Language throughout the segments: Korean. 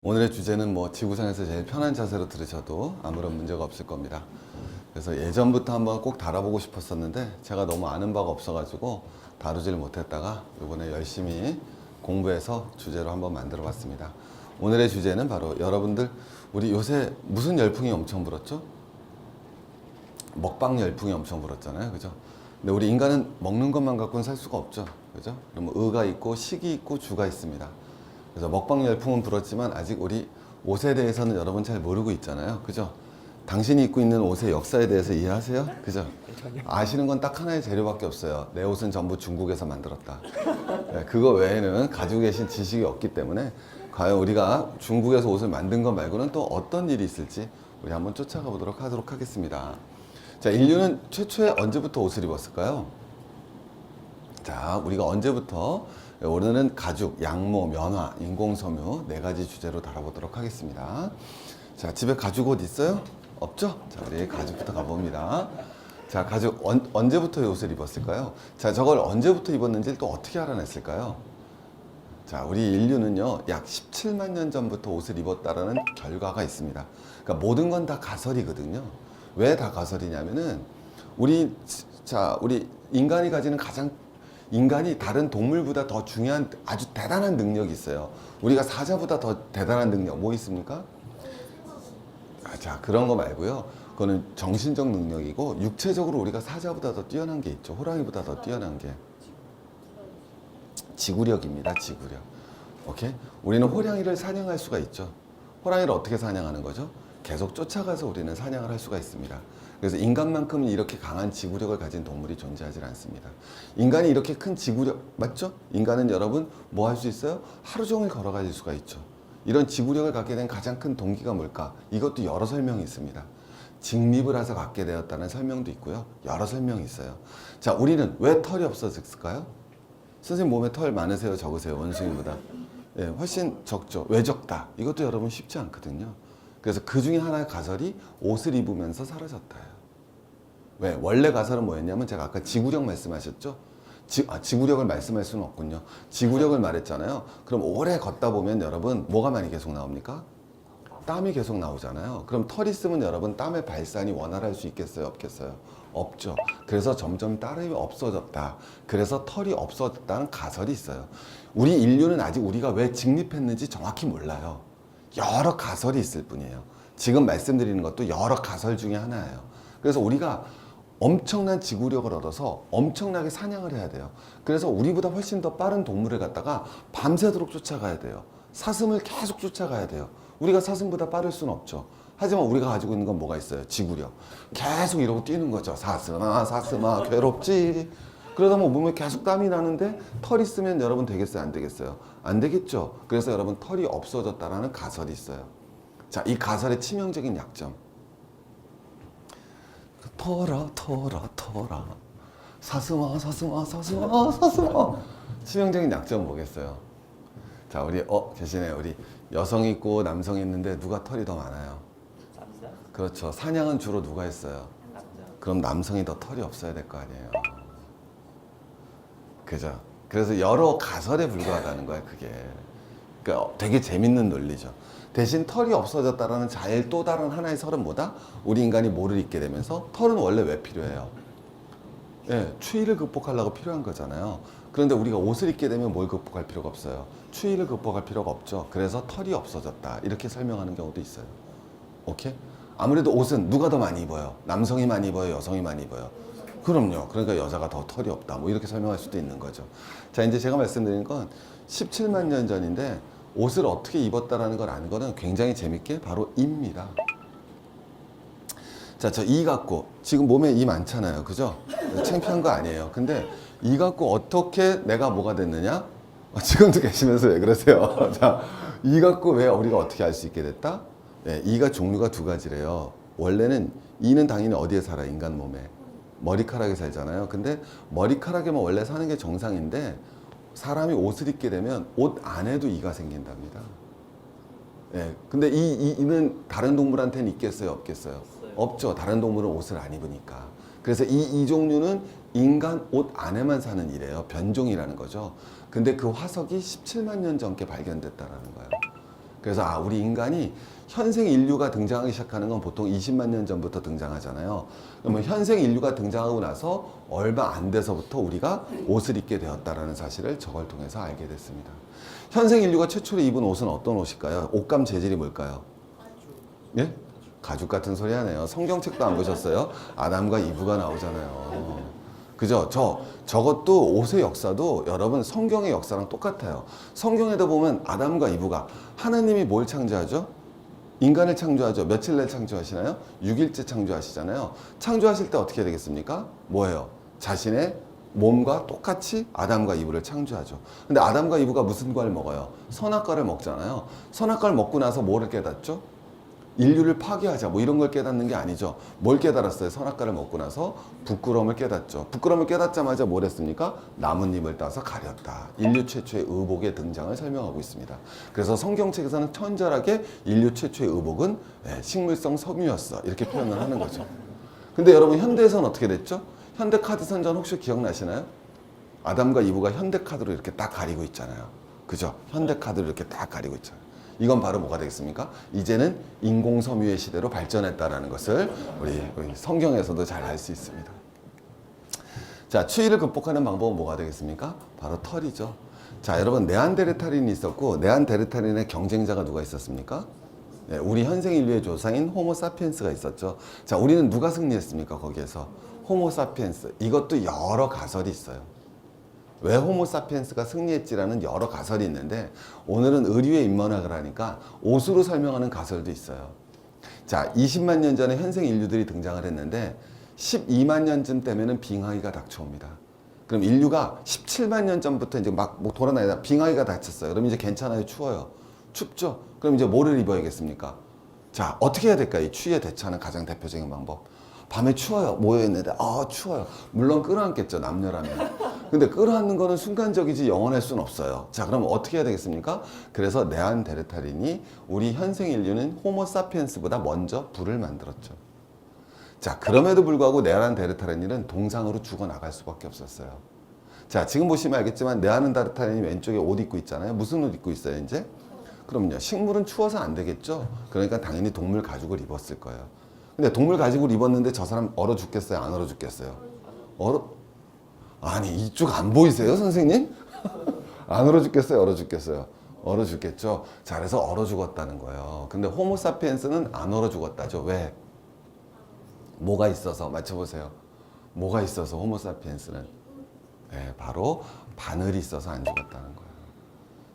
오늘의 주제는 뭐 지구상에서 제일 편한 자세로 들으셔도 아무런 문제가 없을 겁니다. 그래서 예전부터 한번 꼭 다뤄보고 싶었었는데 제가 너무 아는 바가 없어가지고 다루지를 못했다가 이번에 열심히 공부해서 주제로 한번 만들어 봤습니다. 오늘의 주제는 바로 여러분들 우리 요새 무슨 열풍이 엄청 불었죠? 먹방 열풍이 엄청 불었잖아요, 그죠? 근데 우리 인간은 먹는 것만 갖고는 살 수가 없죠, 그죠? 그럼 의가 있고 식이 있고 주가 있습니다. 그래서 먹방 열풍은 불었지만 아직 우리 옷에 대해서는 여러분 잘 모르고 있잖아요, 그죠? 당신이 입고 있는 옷의 역사에 대해서 이해하세요? 그죠? 아시는 건 딱 하나의 재료밖에 없어요. 내 옷은 전부 중국에서 만들었다. 네, 그거 외에는 가지고 계신 지식이 없기 때문에 과연 우리가 중국에서 옷을 만든 것 말고는 또 어떤 일이 있을지 우리 한번 쫓아가 보도록 하겠습니다. 자, 인류는 최초에 언제부터 옷을 입었을까요? 자, 우리가 언제부터 오늘은 가죽, 양모, 면화, 인공섬유 네 가지 주제로 다뤄보도록 하겠습니다. 자, 집에 가죽 옷 있어요? 없죠? 자, 우리 가죽부터 가봅니다. 자, 가죽 언제부터 이 옷을 입었을까요? 자, 저걸 언제부터 입었는지 또 어떻게 알아냈을까요? 자, 우리 인류는요, 약 17만 년 전부터 옷을 입었다라는 결과가 있습니다. 그러니까 모든 건 다 가설이거든요. 왜 다 가설이냐면은 우리 인간이 가지는 인간이 다른 동물보다 더 중요한 아주 대단한 능력이 있어요. 우리가 사자보다 더 대단한 능력 뭐 있습니까? 자, 그런 거 말고요. 그거는 정신적 능력이고 육체적으로 우리가 사자보다 더 뛰어난 게 있죠. 호랑이보다 더 뛰어난 게 지구력입니다. 지구력. 오케이? 우리는 호랑이를 사냥할 수가 있죠. 호랑이를 어떻게 사냥하는 거죠? 계속 쫓아가서 우리는 사냥을 할 수가 있습니다. 그래서 인간만큼은 이렇게 강한 지구력을 가진 동물이 존재하지 않습니다. 인간이 이렇게 큰 지구력, 맞죠? 인간은 여러분 뭐 할 수 있어요? 하루 종일 걸어갈 수가 있죠. 이런 지구력을 갖게 된 가장 큰 동기가 뭘까? 이것도 여러 설명이 있습니다. 직립을 해서 갖게 되었다는 설명도 있고요. 여러 설명이 있어요. 자, 우리는 왜 털이 없어졌을까요? 선생님 몸에 털 많으세요? 적으세요? 원숭이보다? 예, 훨씬 적죠. 왜 적다? 이것도 여러분 쉽지 않거든요. 그래서 그 중에 하나의 가설이 옷을 입으면서 사라졌다예요. 왜? 원래 가설은 뭐였냐면 제가 아까 지구력 말씀하셨죠? 지구력을 말씀할 수는 없군요. 지구력을 말했잖아요. 그럼 오래 걷다 보면 여러분 뭐가 많이 계속 나옵니까? 땀이 계속 나오잖아요. 그럼 털 있으면 여러분 땀의 발산이 원활할 수 있겠어요? 없겠어요? 없죠. 그래서 점점 땀이 없어졌다. 그래서 털이 없어졌다는 가설이 있어요. 우리 인류는 아직 우리가 왜 직립했는지 정확히 몰라요. 여러 가설이 있을 뿐이에요. 지금 말씀드리는 것도 여러 가설 중에 하나예요. 그래서 우리가 엄청난 지구력을 얻어서 엄청나게 사냥을 해야 돼요. 그래서 우리보다 훨씬 더 빠른 동물을 갖다가 밤새도록 쫓아가야 돼요. 사슴을 계속 쫓아가야 돼요. 우리가 사슴보다 빠를 수는 없죠. 하지만 우리가 가지고 있는 건 뭐가 있어요? 지구력. 계속 이러고 뛰는 거죠. 사슴아, 사슴아, 괴롭지. 그러다 보면 몸에 계속 땀이 나는데 털 있으면 여러분 되겠어요? 안 되겠어요? 안 되겠죠. 그래서 여러분 털이 없어졌다라는 가설이 있어요. 자, 이 가설의 치명적인 약점. 털아, 털아, 털아. 사슴아, 사슴아, 사슴아, 사슴아. 치명적인 약점은 뭐겠어요? 자, 우리 계시네요. 우리 여성이 있고 남성이 있는데 누가 털이 더 많아요? 남자? 그렇죠. 사냥은 주로 누가 했어요? 남자. 그럼 남성이 더 털이 없어야 될 거 아니에요. 그죠? 그래서 여러 가설에 불과하다는 거예요, 그게. 그러니까 되게 재밌는 논리죠. 대신 털이 없어졌다라는 제일 또 다른 하나의 설은 뭐다? 우리 인간이 뭐를 입게 되면서 털은 원래 왜 필요해요? 예, 추위를 극복하려고 필요한 거잖아요. 그런데 우리가 옷을 입게 되면 뭘 극복할 필요가 없어요. 추위를 극복할 필요가 없죠. 그래서 털이 없어졌다. 이렇게 설명하는 경우도 있어요. 오케이? 아무래도 옷은 누가 더 많이 입어요? 남성이 많이 입어요? 여성이 많이 입어요? 그럼요. 그러니까 여자가 더 털이 없다. 뭐 이렇게 설명할 수도 있는 거죠. 자, 이제 제가 말씀드린 건 17만 년 전인데 옷을 어떻게 입었다라는 걸 아는 거는 굉장히 재밌게 바로 입니다. 자, 저 이 갖고 지금 몸에 이 많잖아요. 그죠? 창피한 거 아니에요. 근데 이 갖고 어떻게 내가 뭐가 됐느냐? 지금도 계시면서 왜 그러세요? 자, 이 갖고 왜 우리가 어떻게 알 수 있게 됐다? 네, 이가 종류가 두 가지래요. 원래는 이는 당연히 어디에 살아? 인간 몸에. 머리카락에 살잖아요. 근데 머리카락에만 원래 사는 게 정상인데 사람이 옷을 입게 되면 옷 안에도 이가 생긴답니다. 예, 근데 이는 다른 동물한테는 있겠어요? 없겠어요? 없죠. 다른 동물은 옷을 안 입으니까. 그래서 이 종류는 인간 옷 안에만 사는 이래요. 변종이라는 거죠. 근데 그 화석이 17만 년 전께 발견됐다라는 거예요. 그래서 우리 인간이 현생 인류가 등장하기 시작하는 건 보통 20만 년 전부터 등장하잖아요. 그러면 현생 인류가 등장하고 나서 얼마 안 돼서부터 우리가 옷을 입게 되었다라는 사실을 저걸 통해서 알게 됐습니다. 현생 인류가 최초로 입은 옷은 어떤 옷일까요? 옷감 재질이 뭘까요? 예? 가죽 같은 소리 하네요. 성경책도 안 보셨어요? 아담과 이브가 나오잖아요. 그죠? 저것도 옷의 역사도 여러분 성경의 역사랑 똑같아요. 성경에도 보면 아담과 이브가 하나님이 뭘 창조하죠? 인간을 창조하죠. 며칠 날 창조하시나요? 6일째 창조하시잖아요. 창조하실 때 어떻게 되겠습니까? 뭐예요? 자신의 몸과 똑같이 아담과 이브를 창조하죠. 근데 아담과 이브가 무슨 과를 먹어요? 선악과를 먹잖아요. 선악과를 먹고 나서 뭐를 깨닫죠? 인류를 파괴하자 뭐 이런 걸 깨닫는 게 아니죠. 뭘 깨달았어요? 선악과를 먹고 나서 부끄러움을 깨닫죠. 부끄러움을 깨닫자마자 뭘 했습니까? 나뭇잎을 따서 가렸다. 인류 최초의 의복의 등장을 설명하고 있습니다. 그래서 성경책에서는 천절하게 인류 최초의 의복은 식물성 섬유였어 이렇게 표현을 하는 거죠. 근데 여러분 현대에서는 어떻게 됐죠? 현대카드 선전 혹시 기억나시나요? 아담과 이브가 현대카드로 이렇게 딱 가리고 있잖아요. 그죠? 현대카드로 이렇게 딱 가리고 있잖아요. 이건 바로 뭐가 되겠습니까? 이제는 인공섬유의 시대로 발전했다는 것을 우리 성경에서도 잘 알 수 있습니다. 자, 추위를 극복하는 방법은 뭐가 되겠습니까? 바로 털이죠. 자, 여러분 네안데르탈인이 있었고 네안데르탈인의 경쟁자가 누가 있었습니까? 네, 우리 현생 인류의 조상인 호모사피엔스가 있었죠. 자, 우리는 누가 승리했습니까? 거기에서 호모사피엔스. 이것도 여러 가설이 있어요. 왜 호모사피엔스가 승리했지라는 여러 가설이 있는데 오늘은 의류의 인문학을 하니까 옷으로 설명하는 가설도 있어요. 자, 20만 년 전에 현생 인류들이 등장을 했는데 12만 년쯤 되면은 빙하기가 닥쳐옵니다. 그럼 인류가 17만 년 전부터 이제 막 돌아다니다 빙하기가 닥쳤어요. 그럼 이제 괜찮아요? 추워요? 춥죠? 그럼 이제 뭐를 입어야겠습니까? 자, 어떻게 해야 될까요? 이 추위에 대처하는 가장 대표적인 방법. 밤에 추워요. 모여있는데 추워요. 물론 끌어안겠죠. 남녀라면. 근데 끌어안는 거는 순간적이지 영원할 수는 없어요. 자, 그럼 어떻게 해야 되겠습니까? 그래서 네안데르탈인이 우리 현생 인류는 호모사피엔스보다 먼저 불을 만들었죠. 자, 그럼에도 불구하고 네안데르탈인은 동상으로 죽어나갈 수밖에 없었어요. 자, 지금 보시면 알겠지만 네안데르탈인이 왼쪽에 옷 입고 있잖아요. 무슨 옷 입고 있어요, 이제? 그럼요. 식물은 추워서 안 되겠죠. 그러니까 당연히 동물 가죽을 입었을 거예요. 근데 동물 가죽을 입었는데 저 사람 얼어 죽겠어요? 안 얼어 죽겠어요? 아니, 이쪽 안 보이세요, 선생님? 안 얼어 죽겠어요? 얼어 죽겠어요? 얼어 죽겠죠? 자, 그래서 얼어 죽었다는 거예요. 근데 호모사피엔스는 안 얼어 죽었다죠. 왜? 뭐가 있어서? 맞춰보세요. 뭐가 있어서 호모사피엔스는? 네, 바로 바늘이 있어서 안 죽었다는 거예요.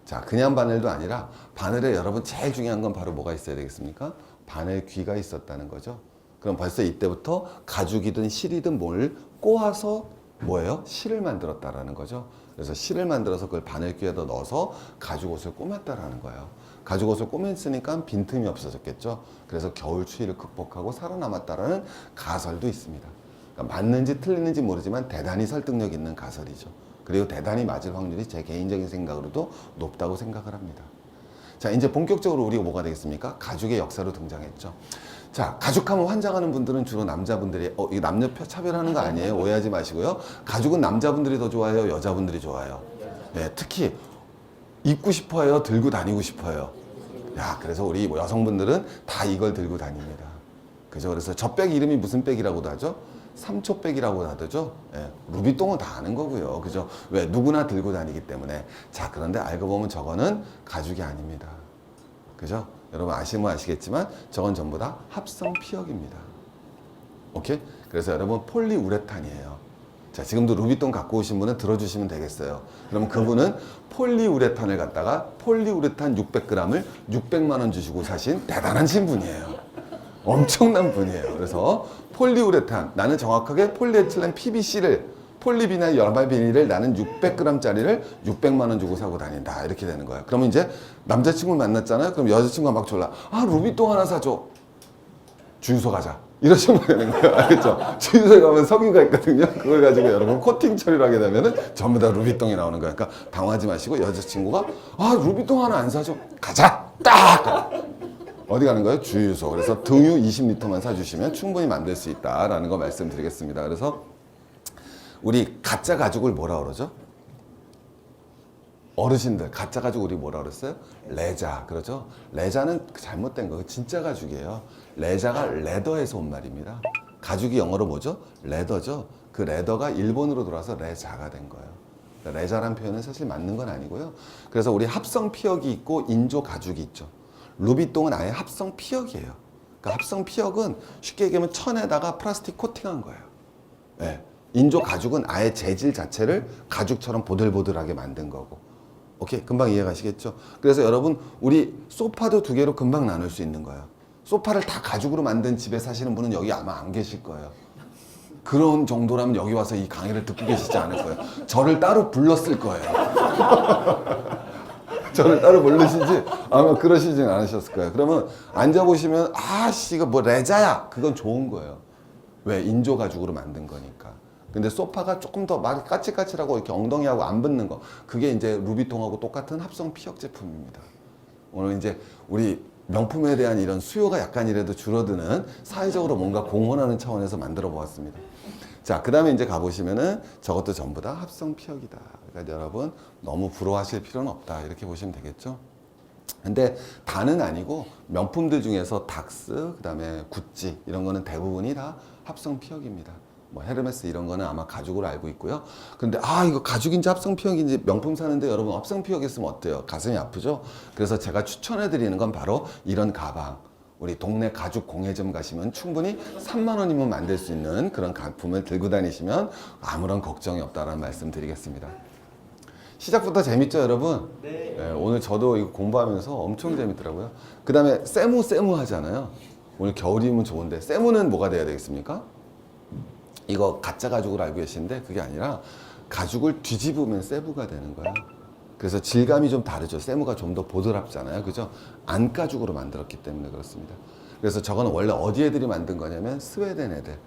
자, 그냥 바늘도 아니라 바늘에 여러분 제일 중요한 건 바로 뭐가 있어야 되겠습니까? 바늘 귀가 있었다는 거죠. 그럼 벌써 이때부터 가죽이든 실이든 뭘 꼬아서 뭐예요? 실을 만들었다라는 거죠. 그래서 실을 만들어서 그걸 바늘귀에다 넣어서 가죽옷을 꾸몄다라는 거예요. 가죽옷을 꾸몄으니까 빈틈이 없어졌겠죠. 그래서 겨울 추위를 극복하고 살아남았다라는 가설도 있습니다. 그러니까 맞는지 틀리는지 모르지만 대단히 설득력 있는 가설이죠. 그리고 대단히 맞을 확률이 제 개인적인 생각으로도 높다고 생각을 합니다. 자, 이제 본격적으로 우리가 뭐가 되겠습니까? 가죽의 역사로 등장했죠. 자, 가죽하면 환장하는 분들은 주로 남자분들이 이 남녀 차별하는 거 아니에요? 오해하지 마시고요. 가죽은 남자분들이 더 좋아해요? 여자분들이 좋아해요? 네, 특히 입고 싶어요? 들고 다니고 싶어요? 야, 그래서 우리 여성분들은 다 이걸 들고 다닙니다. 그죠? 그래서 저 백 이름이 무슨 백이라고도 하죠? 삼초백이라고 하죠. 예, 루비똥은 다 아는 거고요. 그죠? 왜? 누구나 들고 다니기 때문에. 자, 그런데 알고 보면 저거는 가죽이 아닙니다. 그죠? 여러분 아시면 아시겠지만 저건 전부 다 합성 피혁입니다. 오케이? 그래서 여러분 폴리우레탄이에요. 자, 지금도 루비똥 갖고 오신 분은 들어주시면 되겠어요. 그러면 그분은 폴리우레탄을 갖다가 폴리우레탄 600g을 600만 원 주시고 사신 대단한 신분이에요. 엄청난 분이에요. 그래서 폴리우레탄, 나는 정확하게 폴리에틸렌 PVC를 폴리비닐 연말 비닐을 나는 600g짜리를 600만 원 주고 사고 다닌다. 이렇게 되는 거예요. 그러면 이제 남자친구를 만났잖아요. 그럼 여자친구가 막 졸라. 루비똥 하나 사줘. 주유소 가자. 이러시면 되는 거예요. 알겠죠? 주유소에 가면 석유가 있거든요. 그걸 가지고 여러분 코팅 처리를 하게 되면은 전부 다 루비똥이 나오는 거예요. 그러니까 당황하지 마시고 여자친구가 루비똥 하나 안 사줘. 가자. 딱! 어디 가는 거예요? 주유소. 그래서 등유 20리터만 사주시면 충분히 만들 수 있다라는 거 말씀드리겠습니다. 그래서 우리 가짜 가죽을 뭐라 그러죠? 어르신들 가짜 가죽 우리 뭐라 그랬어요? 레자. 그러죠? 레자는 잘못된 거. 진짜 가죽이에요. 레자가 레더에서 온 말입니다. 가죽이 영어로 뭐죠? 레더죠. 그 레더가 일본으로 들어와서 레자가 된 거예요. 그러니까 레자란 표현은 사실 맞는 건 아니고요. 그래서 우리 합성 피혁이 있고 인조 가죽이 있죠. 루비통은 아예 합성 피혁이에요. 그러니까 합성 피혁은 쉽게 얘기하면 천에다가 플라스틱 코팅한 거예요. 네. 인조 가죽은 아예 재질 자체를 가죽처럼 보들보들하게 만든 거고. 오케이, 금방 이해가시겠죠? 그래서 여러분, 우리 소파도 두 개로 금방 나눌 수 있는 거예요. 소파를 다 가죽으로 만든 집에 사시는 분은 여기 아마 안 계실 거예요. 그런 정도라면 여기 와서 이 강의를 듣고 계시지 않을 거예요. 저를 따로 불렀을 거예요. 저를 따로 부르시지 아마 그러시진 않으셨을 거예요. 그러면 앉아보시면 아씨 이거 뭐 레자야. 그건 좋은 거예요. 왜? 인조 가죽으로 만든 거니까. 근데 소파가 조금 더 막 까칠까칠하고 이렇게 엉덩이하고 안 붙는 거, 그게 이제 루비통하고 똑같은 합성 피혁 제품입니다. 오늘 이제 우리 명품에 대한 이런 수요가 약간이라도 줄어드는, 사회적으로 뭔가 공헌하는 차원에서 만들어 보았습니다. 자, 그 다음에 이제 가보시면은 저것도 전부 다 합성 피혁이다. 그러니까 여러분 너무 부러워하실 필요는 없다. 이렇게 보시면 되겠죠. 근데 다는 아니고 명품들 중에서 닥스, 그 다음에 구찌 이런 거는 대부분이 다 합성 피혁입니다. 뭐 헤르메스 이런 거는 아마 가죽으로 알고 있고요. 근데 이거 가죽인지 합성 피혁인지 명품 사는데 여러분 합성 피혁이었으면 어때요? 가슴이 아프죠? 그래서 제가 추천해 드리는 건 바로 이런 가방. 우리 동네 가죽 공예점 가시면 충분히 3만 원이면 만들 수 있는 그런 가품을 들고 다니시면 아무런 걱정이 없다라는 말씀 드리겠습니다. 시작부터 재밌죠, 여러분? 네. 네, 오늘 저도 이거 공부하면서 엄청 재밌더라고요. 그 다음에 세무 하잖아요. 오늘 겨울이면 좋은데 세무는 뭐가 돼야 되겠습니까? 이거 가짜 가죽으로 알고 계시는데 그게 아니라 가죽을 뒤집으면 세무가 되는 거예요. 그래서 질감이 좀 다르죠. 세무가 좀 더 보드랍잖아요. 그죠? 안가죽으로 만들었기 때문에 그렇습니다. 그래서 저거는 원래 어디 애들이 만든 거냐면 스웨덴 애들.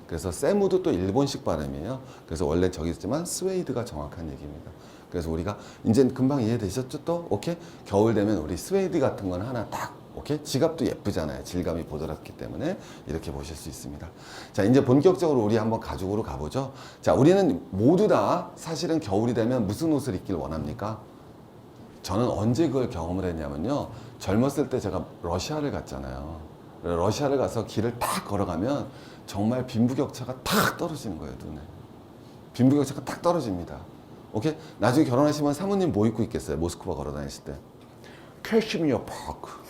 그래서 세무도 또 일본식 발음이에요. 그래서 원래 저기 있지만 스웨이드가 정확한 얘기입니다. 그래서 우리가 이제 금방 이해되셨죠? 또 오케이? 겨울 되면 우리 스웨이드 같은 건 하나 딱 오케이? 지갑도 예쁘잖아요. 질감이 보드랍기 때문에 이렇게 보실 수 있습니다. 자, 이제 본격적으로 우리 한번 가죽으로 가보죠. 자, 우리는 모두 다 사실은 겨울이 되면 무슨 옷을 입길 원합니까? 저는 언제 그걸 경험을 했냐면요. 젊었을 때 제가 러시아를 갔잖아요. 러시아를 가서 길을 딱 걸어가면 정말 빈부격차가 탁 떨어지는 거예요, 눈에. 빈부격차가 탁 떨어집니다. 오케이? 나중에 결혼하시면 사모님 뭐 입고 있겠어요? 모스크바 걸어 다니실 때. 캐시미어 파크.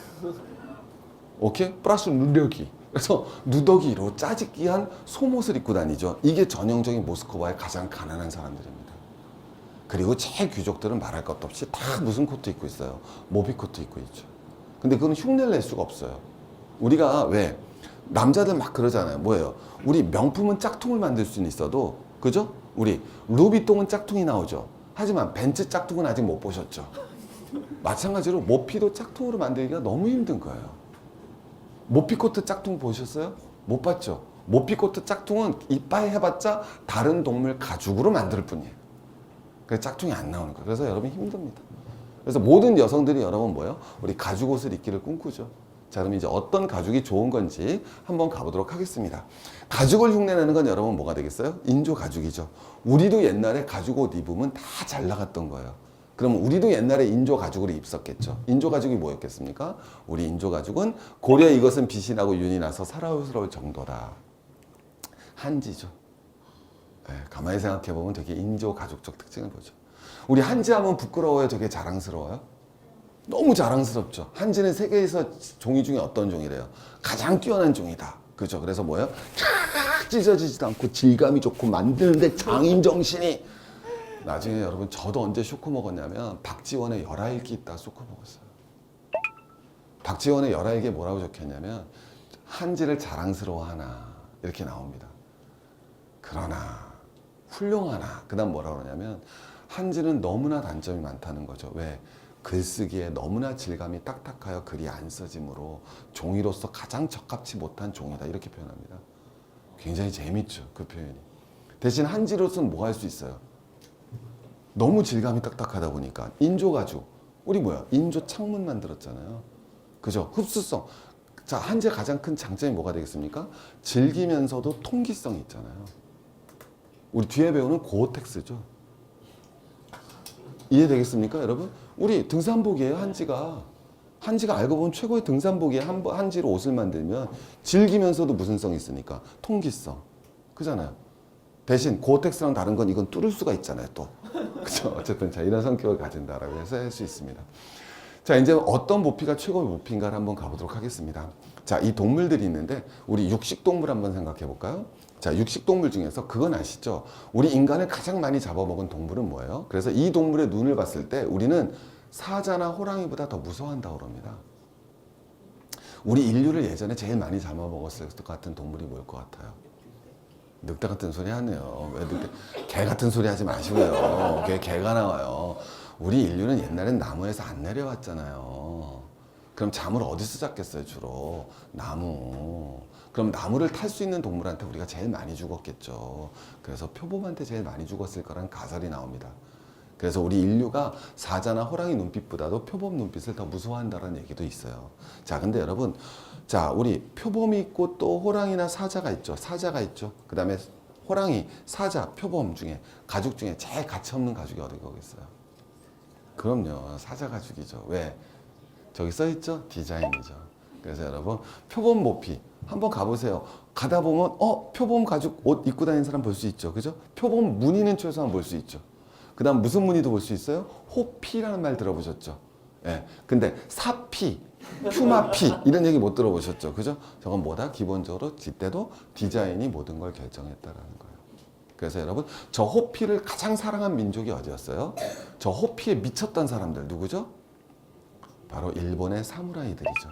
오케이? 플러스 누더기. 그래서 누더기로 짜집기한 속옷을 입고 다니죠. 이게 전형적인 모스크바의 가장 가난한 사람들입니다. 그리고 최귀족들은 말할 것도 없이 다 무슨 코트 입고 있어요? 모비 코트 입고 있죠. 근데 그건 흉내를 낼 수가 없어요. 우리가 왜 남자들 막 그러잖아요. 뭐예요? 우리 명품은 짝퉁을 만들 수는 있어도, 그죠? 우리 루비통은 짝퉁이 나오죠. 하지만 벤츠 짝퉁은 아직 못 보셨죠. 마찬가지로 모피도 짝퉁으로 만들기가 너무 힘든 거예요. 모피코트 짝퉁 보셨어요? 못 봤죠? 모피코트 짝퉁은 이빨 해봤자 다른 동물 가죽으로 만들 뿐이에요. 그래서 짝퉁이 안 나오는 거예요. 그래서 여러분 힘듭니다. 그래서 모든 여성들이 여러분 뭐예요? 우리 가죽 옷을 입기를 꿈꾸죠. 자, 그럼 이제 어떤 가죽이 좋은 건지 한번 가보도록 하겠습니다. 가죽을 흉내내는 건 여러분 뭐가 되겠어요? 인조 가죽이죠. 우리도 옛날에 가죽 옷 입으면 다 잘 나갔던 거예요. 그럼 우리도 옛날에 인조 가죽으로 입었겠죠. 인조 가죽이 뭐였겠습니까? 우리 인조 가죽은 고려 이것은 빛이 나고 윤이 나서 사랑스러울 정도다. 한지죠. 네, 가만히 생각해 보면 되게 인조 가죽적 특징을 보죠. 우리 한지하면 부끄러워요? 되게 자랑스러워요? 너무 자랑스럽죠. 한지는 세계에서 종이 중에 어떤 종이래요? 가장 뛰어난 종이다. 그죠? 그래서 뭐예요? 쫙 찢어지지도 않고 질감이 좋고 만드는데 장인 정신이. 나중에 여러분 저도 언제 쇼크 먹었냐면 박지원의 열아일기 있다가 쇼크 먹었어요. 박지원의 열아일기에 뭐라고 적혔냐면 한지를 자랑스러워하나 이렇게 나옵니다. 그러나 훌륭하나 그 다음 뭐라고 그러냐면 한지는 너무나 단점이 많다는 거죠. 왜? 글쓰기에 너무나 질감이 딱딱하여 글이 안 써지므로 종이로서 가장 적합치 못한 종이다 이렇게 표현합니다. 굉장히 재밌죠, 그 표현이. 대신 한지로서는 뭐 할 수 있어요? 너무 질감이 딱딱하다 보니까 인조 가죽, 우리 뭐야? 인조 창문 만들었잖아요. 그죠? 흡수성. 자, 한지의 가장 큰 장점이 뭐가 되겠습니까? 질기면서도 통기성이 있잖아요. 우리 뒤에 배우는 고어텍스죠. 이해되겠습니까, 여러분? 우리 등산복이에요, 한지가. 한지가 알고 보면 최고의 등산복이에요. 한지로 옷을 만들면 질기면서도 무슨 성이 있으니까 통기성. 그잖아요. 대신 고어텍스랑 다른 건 이건 뚫을 수가 있잖아요, 또. 그죠? 어쨌든 자, 이런 성격을 가진다라고 해서 할 수 있습니다. 자, 이제 어떤 모피가 최고의 모피인가를 한번 가보도록 하겠습니다. 자, 이 동물들이 있는데 우리 육식동물 한번 생각해 볼까요? 자, 육식동물 중에서 그건 아시죠? 우리 인간을 가장 많이 잡아먹은 동물은 뭐예요? 그래서 이 동물의 눈을 봤을 때 우리는 사자나 호랑이보다 더 무서워한다고 합니다. 우리 인류를 예전에 제일 많이 잡아먹었을 것 같은 동물이 뭘 것 같아요? 늑대 같은 소리 하네요. 왜 늑대? 개 같은 소리 하지 마시고요. 개가 나와요. 우리 인류는 옛날엔 나무에서 안 내려왔잖아요. 그럼 잠을 어디서 잤겠어요, 주로? 나무. 그럼 나무를 탈 수 있는 동물한테 우리가 제일 많이 죽었겠죠. 그래서 표범한테 제일 많이 죽었을 거라는 가설이 나옵니다. 그래서 우리 인류가 사자나 호랑이 눈빛보다도 표범 눈빛을 더 무서워한다는 얘기도 있어요. 자, 근데 여러분, 자, 우리 표범이 있고 또 호랑이나 사자가 있죠. 사자가 있죠. 그 다음에 호랑이, 사자, 표범 중에 가죽 중에 제일 가치 없는 가죽이 어디 거겠어요? 그럼요, 사자 가죽이죠. 왜? 저기 써 있죠? 디자인이죠. 그래서 여러분, 표범 모피 한번 가보세요. 가다 보면 표범 가죽 옷 입고 다니는 사람 볼 수 있죠. 그죠? 표범 무늬는 최소한 볼 수 있죠. 그 다음 무슨 무늬도 볼 수 있어요? 호피라는 말 들어보셨죠? 예. 근데 사피, 퓨마피 이런 얘기 못 들어보셨죠? 그죠? 저건 뭐다? 기본적으로 뒷때도 디자인이 모든 걸 결정했다라는 거예요. 그래서 여러분, 저 호피를 가장 사랑한 민족이 어디였어요? 저 호피에 미쳤던 사람들 누구죠? 바로 일본의 사무라이들이죠.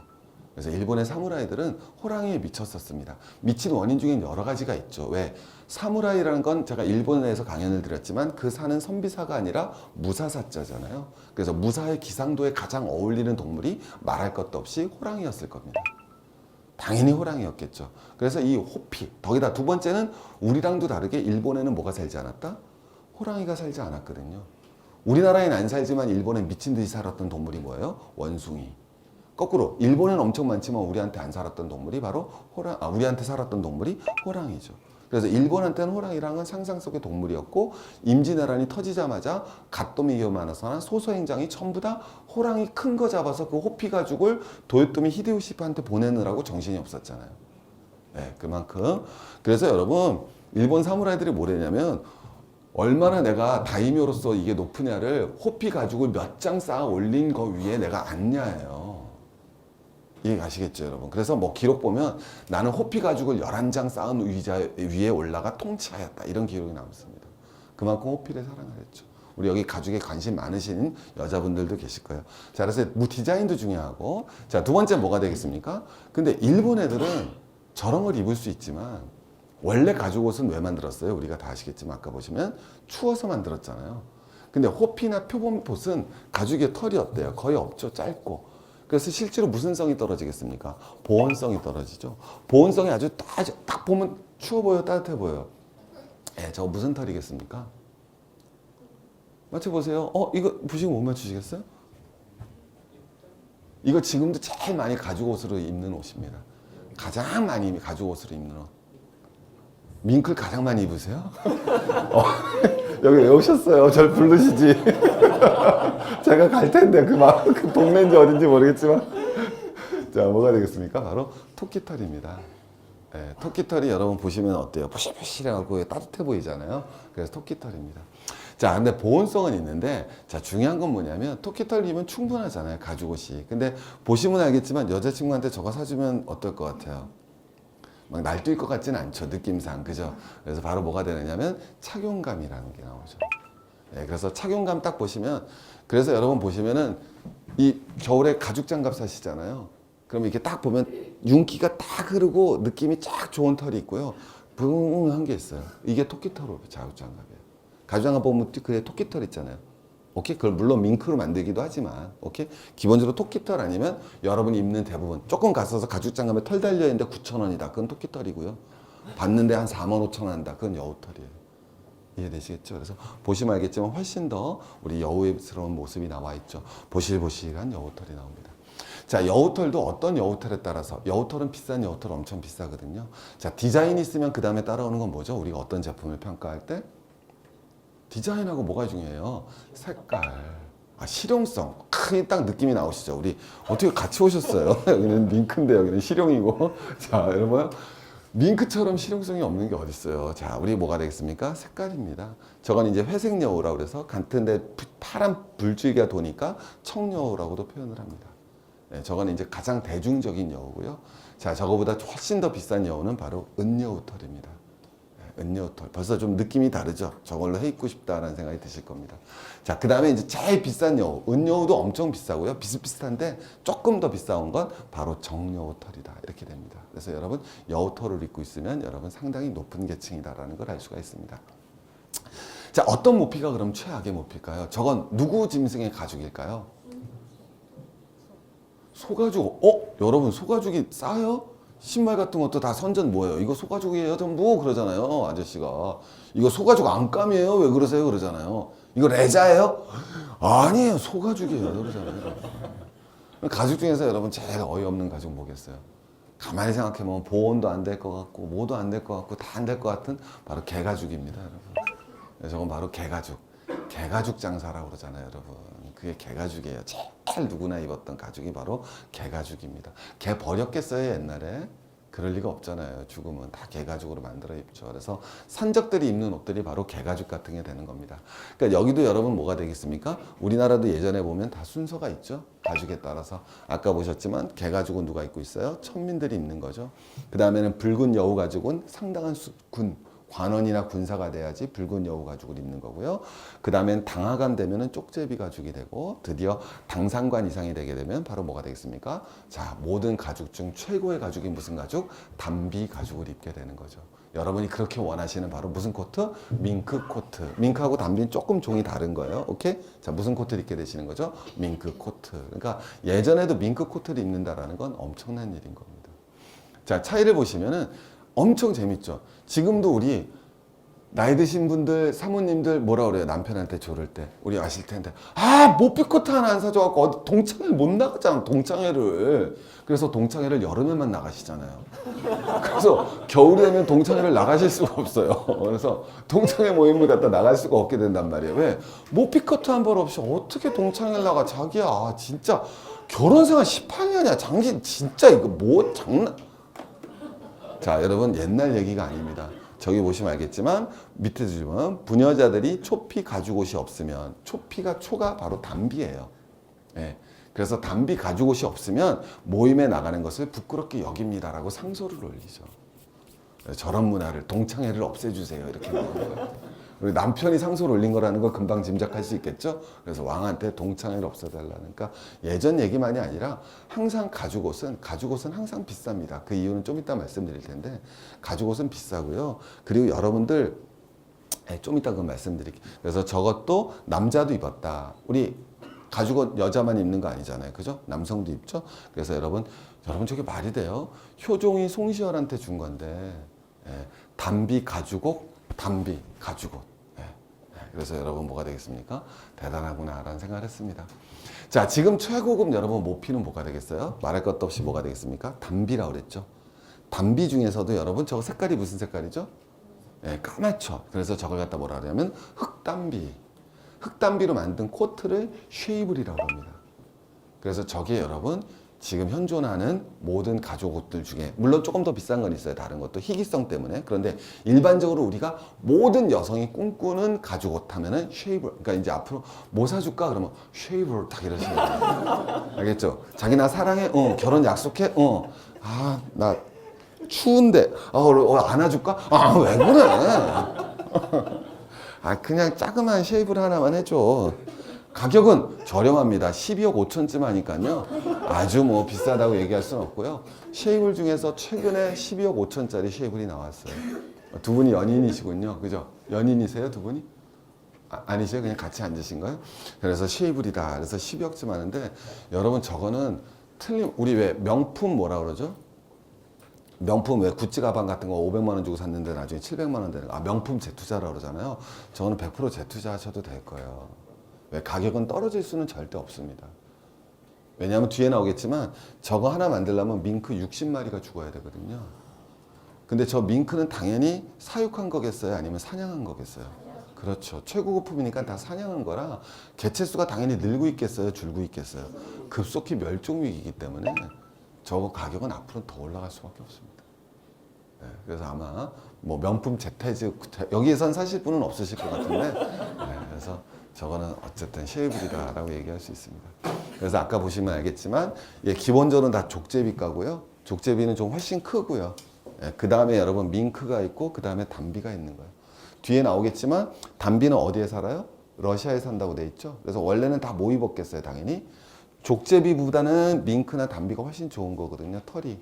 그래서 일본의 사무라이들은 호랑이에 미쳤었습니다. 미친 원인 중에 여러 가지가 있죠. 왜? 사무라이라는 건 제가 일본에서 강연을 드렸지만 그 사는 선비사가 아니라 무사사자잖아요. 그래서 무사의 기상도에 가장 어울리는 동물이 말할 것도 없이 호랑이였을 겁니다. 당연히 호랑이였겠죠. 그래서 이 호피, 거기다 두 번째는 우리랑도 다르게 일본에는 뭐가 살지 않았다? 호랑이가 살지 않았거든요. 우리나라엔 안 살지만 일본엔 미친 듯이 살았던 동물이 뭐예요? 원숭이. 거꾸로 일본에는 엄청 많지만 우리한테 안 살았던 동물이 바로 우리한테 살았던 동물이 호랑이죠. 그래서 일본한테는 호랑이랑은 상상 속의 동물이었고 임진왜란이 터지자마자 갓도미 기요마나사나 소서행장이 전부 다 호랑이 큰 거 잡아서 그 호피 가죽을 도요토미 히데요시한테 보내느라고 정신이 없었잖아요. 네, 그만큼. 그래서 여러분, 일본 사무라이들이 뭐랬냐면 얼마나 내가 다이묘로서 이게 높으냐를 호피 가죽을 몇 장 쌓아 올린 거 위에 내가 앉냐예요. 이해 가시겠죠, 여러분? 그래서 뭐 기록 보면 나는 호피 가죽을 11장 쌓은 의자 위에 올라가 통치하였다. 이런 기록이 남습니다. 그만큼 호피를 사랑을 했죠. 우리 여기 가죽에 관심 많으신 여자분들도 계실 거예요. 자, 그래서 디자인도 중요하고. 자, 두 번째 뭐가 되겠습니까? 근데 일본 애들은 저런 걸 입을 수 있지만 원래 가죽 옷은 왜 만들었어요? 우리가 다 아시겠지만 아까 보시면 추워서 만들었잖아요. 근데 호피나 표범 옷은 가죽에 털이 어때요? 거의 없죠. 짧고. 그래서 실제로 무슨 성이 떨어지겠습니까? 보온성이 떨어지죠. 보온성이 아주 딱 보면 추워 보여, 따뜻해 보여요. 저거 무슨 털이겠습니까? 맞춰보세요. 이거 보시고 못 맞추시겠어요? 이거 지금도 제일 많이 가죽 옷으로 입는 옷입니다. 가장 많이 가죽 옷으로 입는 옷. 밍클 가장 많이 입으세요? 여기 왜 오셨어요? 절 부르시지. 제가 갈 텐데 그 동네인지 어딘지 모르겠지만. 자, 뭐가 되겠습니까? 바로 토끼털입니다. 네, 토끼털이 여러분 보시면 어때요? 보실보실하고 따뜻해 보이잖아요. 그래서 토끼털입니다. 자, 근데 보온성은 있는데, 자, 중요한 건 뭐냐면 토끼털 입으면 충분하잖아요, 가죽옷이. 근데 보시면 알겠지만 여자친구한테 저거 사주면 어떨 것 같아요? 막 날뛸 것 같지는 않죠, 느낌상. 그죠? 그래서 바로 뭐가 되느냐면 착용감이라는 게 나오죠. 네, 그래서 착용감 딱 보시면, 그래서 여러분 보시면은 이 겨울에 가죽 장갑 사시잖아요. 그러면 이렇게 딱 보면 윤기가 딱 흐르고 느낌이 쫙 좋은 털이 있고요. 붕한 게 있어요. 이게 토끼털 가죽 장갑이에요. 가죽 장갑 보면 그게 토끼털 있잖아요. 오케이? 그걸 물론 밍크로 만들기도 하지만, 오케이? 기본적으로 토끼털 아니면 여러분이 입는 대부분, 조금 갔어서 가죽 장갑에 털 달려있는데 9,000원이다. 그건 토끼털이고요. 봤는데 한 45,000원 한다. 그건 여우털이에요. 이해되시겠죠? 그래서 보시면 알겠지만 훨씬 더 우리 여우스러운 모습이 나와 있죠. 보실보실한 여우털이 나옵니다. 자, 여우털도 어떤 여우털에 따라서, 여우털은 비싼 여우털 엄청 비싸거든요. 자, 디자인이 있으면 그 다음에 따라오는 건 뭐죠? 우리가 어떤 제품을 평가할 때? 디자인하고 뭐가 중요해요? 색깔. 아, 실용성. 딱 느낌이 나오시죠? 우리 어떻게 같이 오셨어요? 여기는 밍크인데 여기는 실용이고. 자, 여러분. 밍크처럼 실용성이 없는 게 어딨어요. 자, 우리 뭐가 되겠습니까? 색깔입니다. 저건 이제 회색 여우라고 그래서 같은데 파란 불줄기가 도니까 청여우라고도 표현을 합니다. 네, 저건 이제 가장 대중적인 여우고요. 자, 저거보다 훨씬 더 비싼 여우는 바로 은여우 털입니다. 네, 은여우 털. 벌써 좀 느낌이 다르죠? 저걸로 해 입고 싶다라는 생각이 드실 겁니다. 자, 그 다음에 이제 제일 비싼 여우. 은여우도 엄청 비싸고요. 비슷비슷한데 조금 더 비싸운 건 바로 정여우 털이다. 이렇게 됩니다. 그래서 여러분 여우 털을 입고 있으면 여러분 상당히 높은 계층이다라는 걸 알 수가 있습니다. 자, 어떤 모피가 그럼 최악의 모피일까요? 저건 누구 짐승의 가죽일까요? 소가죽. 여러분 소가죽이 싸요? 신발 같은 것도 다 선전 뭐예요? 이거 소가죽이에요 전부 그러잖아요. 아저씨가 이거 소가죽 안감이에요? 왜 그러세요? 그러잖아요. 이거 레자예요? 아니에요, 소가죽이에요 그러잖아요. 가죽 중에서 여러분 제일 어이없는 가죽 뭐겠어요? 가만히 생각해보면 보온도 안 될 것 같고 뭐도 안 될 것 같고 다 안 될 것 같은 바로 개가죽입니다, 여러분. 저건 바로 개가죽. 개가죽 장사라고 그러잖아요, 여러분. 그게 개가죽이에요. 제일 누구나 입었던 가죽이 바로 개가죽입니다. 개 버렸겠어요, 옛날에? 그럴 리가 없잖아요. 죽으면 다 개가죽으로 만들어 입죠. 그래서 산적들이 입는 옷들이 바로 개가죽 같은 게 되는 겁니다. 그러니까 여기도 여러분 뭐가 되겠습니까? 우리나라도 예전에 보면 다 순서가 있죠. 가죽에 따라서. 아까 보셨지만 개가죽은 누가 입고 있어요? 천민들이 입는 거죠. 그 다음에는 붉은 여우 가죽은 상당한 관원이나 군사가 돼야지 붉은 여우 가죽을 입는 거고요. 그 다음엔 당하관 되면은 쪽제비 가죽이 되고 드디어 당상관 이상이 되게 되면 바로 뭐가 되겠습니까? 자, 모든 가죽 중 최고의 가죽이 무슨 가죽? 담비 가죽을 입게 되는 거죠. 여러분이 그렇게 원하시는 바로 무슨 코트? 밍크 코트. 밍크하고 담비는 조금 종이 다른 거예요. 오케이? 자, 무슨 코트를 입게 되시는 거죠? 밍크 코트. 그러니까 예전에도 밍크 코트를 입는다라는 건 엄청난 일인 겁니다. 자, 차이를 보시면은 엄청 재밌죠. 지금도 우리 나이 드신 분들, 사모님들 뭐라 그래요? 남편한테 조를 때. 우리 아실 텐데. 모피코트 하나 안 사줘갖고 어디 동창회 못 나가잖아, 동창회를. 그래서 동창회를 여름에만 나가시잖아요. 그래서 겨울이 되면 동창회를 나가실 수가 없어요. 그래서 동창회 모임을 갖다 나갈 수가 없게 된단 말이에요. 왜? 모피코트 한 벌 없이 어떻게 동창회를 나가? 자기야, 진짜 결혼 생활 18년이야. 장진 진짜 이거 뭐 장난. 자, 여러분 옛날 얘기가 아닙니다. 저기 보시면 알겠지만 밑에 보시면 부녀자들이 초피 가죽옷이 없으면 초가 바로 담비예요. 예. 그래서 담비 가죽옷이 없으면 모임에 나가는 것을 부끄럽게 여깁니다라고 상소를 올리죠. 저런 문화를 동창회를 없애주세요 이렇게 나오는 거예요. 우리 남편이 상소를 올린 거라는 걸 금방 짐작할 수 있겠죠. 그래서 왕한테 동창회를 없애달라니까 예전 얘기만이 아니라 항상 가죽옷은 항상 비쌉니다. 그 이유는 좀 이따 말씀드릴 텐데 가죽옷은 비싸고요. 그리고 여러분들 좀 이따 그건 말씀드릴게요. 그래서 저것도 남자도 입었다. 우리 가죽옷 여자만 입는 거 아니잖아요. 그죠? 남성도 입죠. 그래서 여러분 저게 말이 돼요? 효종이 송시열한테 준 건데 담비 가죽옷. 그래서 여러분 뭐가 되겠습니까? 대단하구나 라는 생각을 했습니다. 자, 지금 최고급 여러분 모피는 뭐가 되겠어요? 말할 것도 없이 뭐가 되겠습니까? 담비라고 그랬죠. 담비 중에서도 여러분 저거 색깔이 무슨 색깔이죠? 까맣죠. 그래서 저걸 갖다 뭐라 하냐면 흑담비로 만든 코트를 쉐이블이라고 합니다. 그래서 저게 여러분 지금 현존하는 모든 가죽 옷들 중에 물론 조금 더 비싼 건 있어요. 다른 것도 희귀성 때문에. 그런데 일반적으로 우리가 모든 여성이 꿈꾸는 가죽 옷 하면은 쉐이블. 그러니까 이제 앞으로 뭐 사줄까? 그러면 쉐이블 딱 이러시는 거예요. 알겠죠? 자기 나 사랑해? 결혼 약속해? 나 추운데 안아줄까? 왜 그래? 그냥 자그마한 쉐이블 하나만 해줘. 가격은 저렴합니다. 12억 5천쯤 하니까요. 아주 뭐 비싸다고 얘기할 수는 없고요. 쉐이블 중에서 최근에 12억 5천짜리 쉐이블이 나왔어요. 두 분이 연인이시군요. 그죠? 연인이세요, 두 분이? 아니세요? 그냥 같이 앉으신 거예요? 그래서 쉐이블이다. 그래서 12억쯤 하는데 여러분 저거는 우리 왜 명품 뭐라 그러죠? 명품 왜 구찌 가방 같은 거 500만 원 주고 샀는데 나중에 700만 원 되는 거. 명품 재투자라고 그러잖아요. 저거는 100% 재투자하셔도 될 거예요. 왜? 가격은 떨어질 수는 절대 없습니다. 왜냐하면 뒤에 나오겠지만 저거 하나 만들려면 밍크 60마리가 죽어야 되거든요. 근데 저 밍크는 당연히 사육한 거겠어요? 아니면 사냥한 거겠어요? 그렇죠. 최고급품이니까 다 사냥한 거라 개체수가 당연히 늘고 있겠어요, 줄고 있겠어요. 급속히 멸종 위기이기 때문에 저거 가격은 앞으로 더 올라갈 수밖에 없습니다. 네, 그래서 아마 뭐 명품 재테즈 여기에선 사실 분은 없으실 것 같은데 그래서 저거는 어쨌든 쉐이블이다라고 얘기할 수 있습니다. 그래서 아까 보시면 알겠지만 기본적으로 다 족제비가고요. 족제비는 좀 훨씬 크고요. 그 다음에 여러분 밍크가 있고 그 다음에 담비가 있는 거예요. 뒤에 나오겠지만 담비는 어디에 살아요? 러시아에 산다고 돼 있죠. 그래서 원래는 다 뭐 입었겠어요, 당연히. 족제비보다는 밍크나 담비가 훨씬 좋은 거거든요, 털이.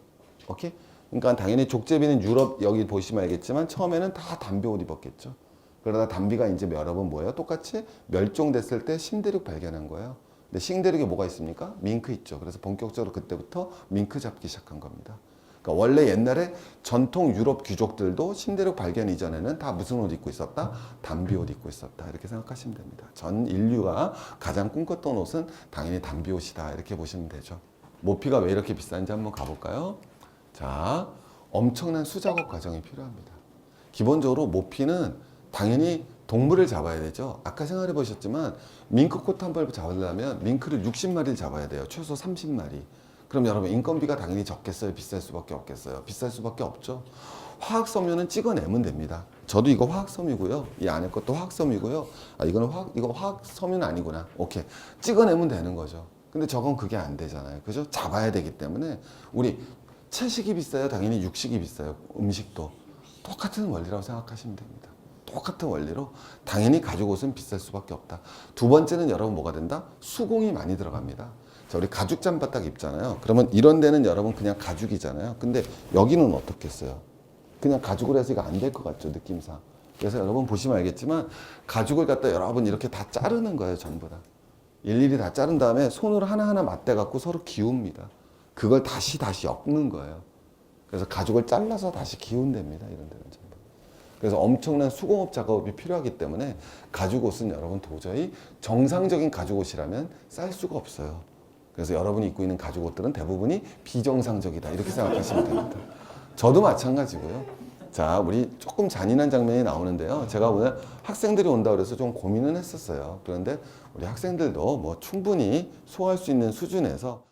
오케이? 그러니까 당연히 족제비는 유럽 여기 보시면 알겠지만 처음에는 다 담비 옷 입었겠죠. 그러다 담비가 이제 여러분 뭐예요? 똑같이 멸종됐을 때 신대륙 발견한 거예요. 근데 신대륙에 뭐가 있습니까? 밍크 있죠. 그래서 본격적으로 그때부터 밍크 잡기 시작한 겁니다. 그러니까 원래 옛날에 전통 유럽 귀족들도 신대륙 발견 이전에는 다 무슨 옷 입고 있었다? 담비 옷 입고 있었다. 이렇게 생각하시면 됩니다. 전 인류가 가장 꿈꿨던 옷은 당연히 담비 옷이다. 이렇게 보시면 되죠. 모피가 왜 이렇게 비싼지 한번 가볼까요? 자, 엄청난 수작업 과정이 필요합니다. 기본적으로 모피는 당연히 동물을 잡아야 되죠. 아까 생각해 보셨지만 밍크코트 한 벌 잡으려면 밍크를 60마리를 잡아야 돼요. 최소 30마리. 그럼 여러분 인건비가 당연히 적겠어요? 비쌀 수밖에 없겠어요? 비쌀 수밖에 없죠. 화학섬유는 찍어내면 됩니다. 저도 이거 화학섬유고요. 이 안에 것도 화학섬유고요. 아, 이거 화학섬유는 아니구나. 오케이. 찍어내면 되는 거죠. 근데 저건 그게 안 되잖아요. 그죠? 잡아야 되기 때문에 우리 채식이 비싸요? 당연히 육식이 비싸요. 음식도. 똑같은 원리라고 생각하시면 됩니다. 똑같은 원리로 당연히 가죽 옷은 비쌀 수밖에 없다. 두 번째는 여러분 뭐가 된다? 수공이 많이 들어갑니다. 자, 우리 가죽 잠바 딱 입잖아요. 그러면 이런 데는 여러분 그냥 가죽이잖아요. 근데 여기는 어떻겠어요? 그냥 가죽으로 해서 이거 안 될 것 같죠, 느낌상. 그래서 여러분 보시면 알겠지만 가죽을 갖다 여러분 이렇게 다 자르는 거예요, 전부 다. 일일이 다 자른 다음에 손으로 하나하나 맞대 갖고 서로 기웁니다. 그걸 다시 엮는 거예요. 그래서 가죽을 잘라서 다시 기운됩니다, 이런 데는 전부. 그래서 엄청난 수공업 작업이 필요하기 때문에 가죽 옷은 여러분 도저히 정상적인 가죽 옷이라면 쌀 수가 없어요. 그래서 여러분이 입고 있는 가죽 옷들은 대부분이 비정상적이다, 이렇게 생각하시면 됩니다. 저도 마찬가지고요. 자, 우리 조금 잔인한 장면이 나오는데요. 제가 오늘 학생들이 온다고 그래서 좀 고민은 했었어요. 그런데 우리 학생들도 뭐 충분히 소화할 수 있는 수준에서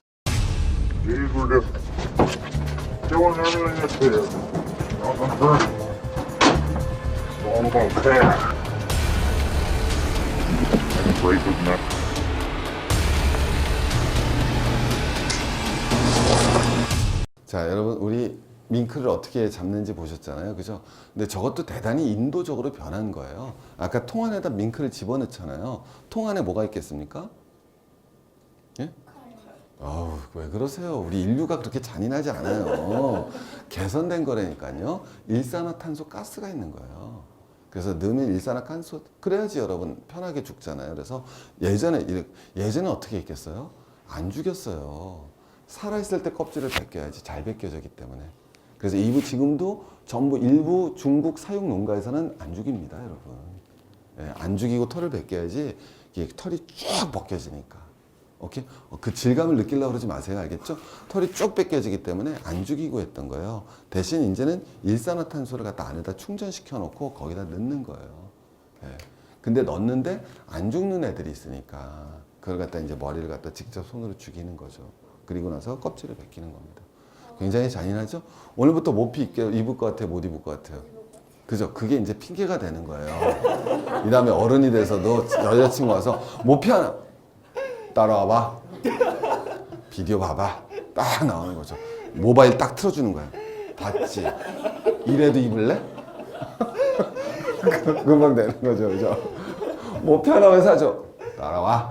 자, 여러분 우리 밍크를 어떻게 잡는지 보셨잖아요, 그죠? 근데 저것도 대단히 인도적으로 변한 거예요. 아까 통 안에다 밍크를 집어넣잖아요. 통 안에 뭐가 있겠습니까? 예? 아우, 왜 그러세요? 우리 인류가 그렇게 잔인하지 않아요. 개선된 거라니까요. 일산화탄소 가스가 있는 거예요. 그래서 넣으면 일산화탄소, 그래야지 여러분 편하게 죽잖아요. 그래서 예전에 어떻게 했겠어요? 안 죽였어요. 살아있을 때 껍질을 벗겨야지 잘 벗겨지기 때문에. 그래서 지금도 전부 일부 중국 사육 농가에서는 안 죽입니다, 여러분. 예, 안 죽이고 털을 벗겨야지 이게 털이 쭉 벗겨지니까. 오케이? 그 질감을 느끼려고 그러지 마세요, 알겠죠? 털이 쭉 벗겨지기 때문에 안 죽이고 했던 거예요. 대신 이제는 일산화탄소를 갖다 안에다 충전시켜 놓고 거기다 넣는 거예요. 예. 근데 넣는데 안 죽는 애들이 있으니까 그걸 갖다 이제 머리를 갖다 직접 손으로 죽이는 거죠. 그리고 나서 껍질을 벗기는 겁니다. 굉장히 잔인하죠? 오늘부터 모피 입을 것 같아요? 못 입을 것 같아요? 그죠? 그게 이제 핑계가 되는 거예요. 이 다음에 어른이 돼서도 여자친구 와서 모피 하나 따라와봐. 비디오 봐봐. 딱 나오는 거죠. 모바일 딱 틀어주는 거야. 봤지? 이래도 입을래? 금방 되는 거죠, 그죠? 모피 하나만 사줘. 따라와.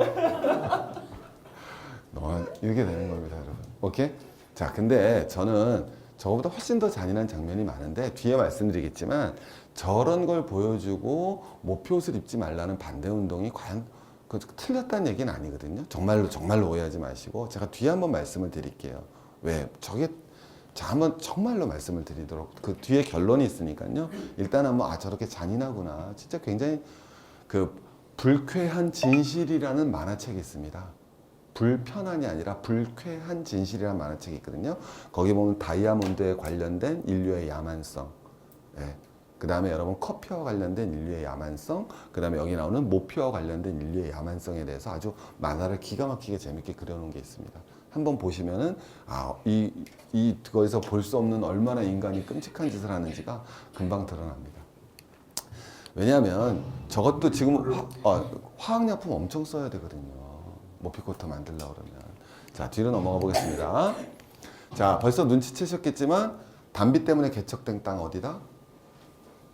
이렇게 되는 겁니다, 여러분. 오케이? 자, 근데 저는 저거보다 훨씬 더 잔인한 장면이 많은데 뒤에 말씀드리겠지만 저런 걸 보여주고 모피옷을 입지 말라는 반대 운동이 과연 틀렸다는 얘기는 아니거든요. 정말로 오해하지 마시고 제가 뒤에 한번 말씀을 드릴게요. 왜? 자, 한번 정말로 말씀을 드리도록 그 뒤에 결론이 있으니까요. 일단 한번 저렇게 잔인하구나. 진짜 굉장히 불쾌한 진실이라는 만화책이 있습니다. 불편한이 아니라 불쾌한 진실이라는 만화책이 있거든요. 거기 보면 다이아몬드에 관련된 인류의 야만성, 예, 그 다음에 여러분 커피와 관련된 인류의 야만성, 그 다음에 여기 나오는 모피와 관련된 인류의 야만성에 대해서 아주 만화를 기가 막히게 재밌게 그려놓은 게 있습니다. 한번 보시면은 거기서 볼 수 없는 얼마나 인간이 끔찍한 짓을 하는지가 금방 드러납니다. 왜냐하면 저것도 지금 화학약품 엄청 써야 되거든요. 모피코트 만들려고 그러면. 자, 뒤로 넘어가 보겠습니다. 자, 벌써 눈치채셨겠지만 담비 때문에 개척된 땅 어디다?